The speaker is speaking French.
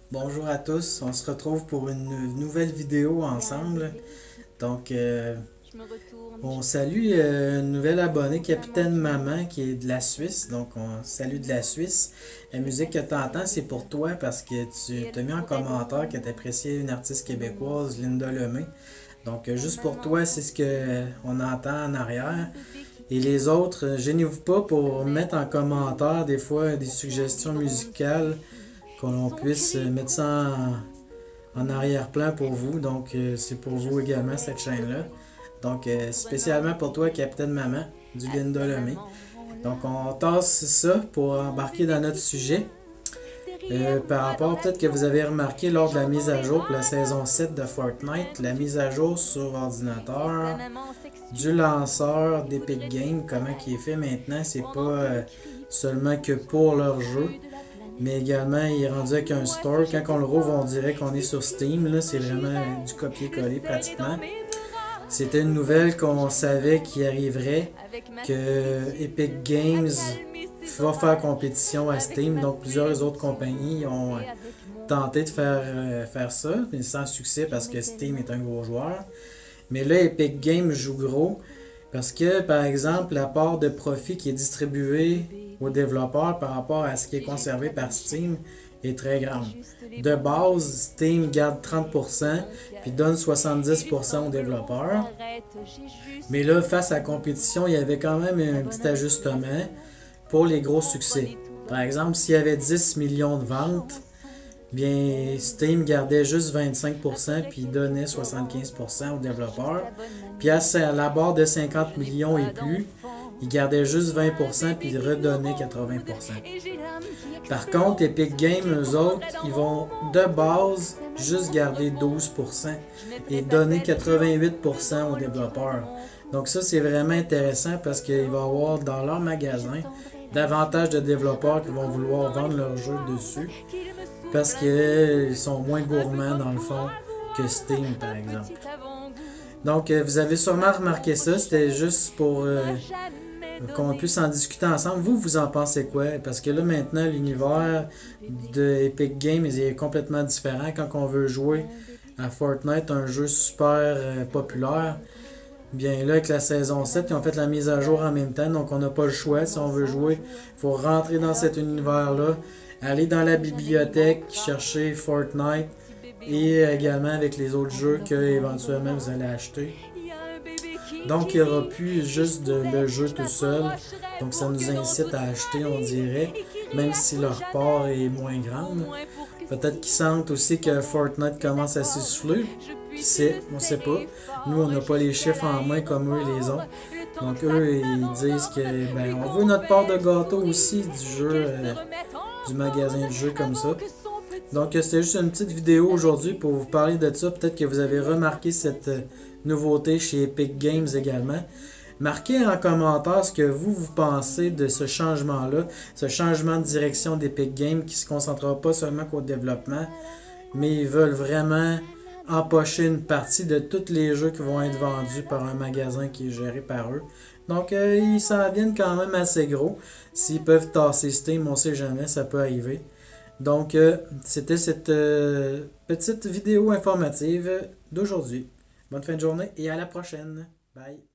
Bonjour à tous, on se retrouve pour une nouvelle vidéo ensemble. Donc, on salue une nouvelle abonnée, Capitaine Maman, qui est de la Suisse. Donc, on salue de la Suisse. La musique que tu entends, c'est pour toi parce que tu t'as mis en commentaire que tu appréciais une artiste québécoise, Linda Lemay. Donc, juste pour toi, c'est ce que on entend en arrière. Et les autres, gênez-vous pas pour mettre en commentaire des fois des suggestions musicales qu'on puisse mettre ça en arrière-plan pour vous. Donc, c'est pour vous également cette chaîne-là. Donc, spécialement pour toi, Capitaine Maman, du Linda Lemay. Donc, on tasse ça pour embarquer dans notre sujet. Par rapport, peut-être que vous avez remarqué lors de la mise à jour pour la saison 7 de Fortnite, la mise à jour sur ordinateur du lanceur d'Epic Games, comment qui est fait maintenant, c'est pas seulement que pour leur jeu, mais également il est rendu avec un store. Quand on le rouvre, on dirait qu'on est sur Steam, là, c'est vraiment du copier-coller pratiquement. C'était une nouvelle qu'on savait qui arriverait, que Epic Games va faire compétition à Steam, donc plusieurs autres compagnies ont tenté de faire ça, mais sans succès parce que Steam est un gros joueur. Mais là, Epic Games joue gros parce que, par exemple, la part de profit qui est distribuée aux développeurs par rapport à ce qui est conservé par Steam est très grande. De base, Steam garde 30% puis donne 70% aux développeurs. Mais là, face à la compétition, il y avait quand même un petit ajustement pour les gros succès. Par exemple, s'il y avait 10 millions de ventes, bien Steam gardait juste 25% puis donnait 75% aux développeurs. Puis à la barre de 50 millions et plus, il gardait juste 20% puis il redonnait 80%. Par contre, Epic Games, eux autres, ils vont de base juste garder 12% et donner 88% aux développeurs. Donc ça, c'est vraiment intéressant parce qu'il va y avoir dans leur magasin davantage de développeurs qui vont vouloir vendre leur jeu dessus parce qu'ils sont moins gourmands dans le fond que Steam, par exemple. Donc, vous avez sûrement remarqué ça, c'était juste pour qu'on puisse en discuter ensemble. Vous, vous en pensez quoi? Parce que là, maintenant, l'univers de Epic Games est complètement différent. Quand on veut jouer à Fortnite, un jeu super populaire, bien là, avec la saison 7, ils ont fait la mise à jour en même temps, donc on n'a pas le choix. Si on veut jouer, il faut rentrer dans cet univers-là, aller dans la bibliothèque, chercher Fortnite et également avec les autres jeux que éventuellement vous allez acheter. Donc, il n'y aura plus juste le jeu tout seul. Donc, ça nous incite à acheter, on dirait, même si leur part est moins grande. Peut-être qu'ils sentent aussi que Fortnite commence à s'essouffler. Qui sait, on ne sait pas. Nous, on n'a pas les chiffres en main comme eux les ont. Donc, eux, ils disent que ben, on veut notre part de gâteau aussi du jeu, du magasin de jeux comme ça. Donc, c'était juste une petite vidéo aujourd'hui pour vous parler de ça. Peut-être que vous avez remarqué cette nouveauté chez Epic Games également. Marquez en commentaire ce que vous pensez de ce changement-là, ce changement de direction d'Epic Games qui ne se concentrera pas seulement qu'au développement, mais ils veulent vraiment empocher une partie de tous les jeux qui vont être vendus par un magasin qui est géré par eux. Donc, ils s'en viennent quand même assez gros. S'ils peuvent tasser Steam, on ne sait jamais, ça peut arriver. Donc, c'était cette petite vidéo informative d'aujourd'hui. Bonne fin de journée et à la prochaine. Bye.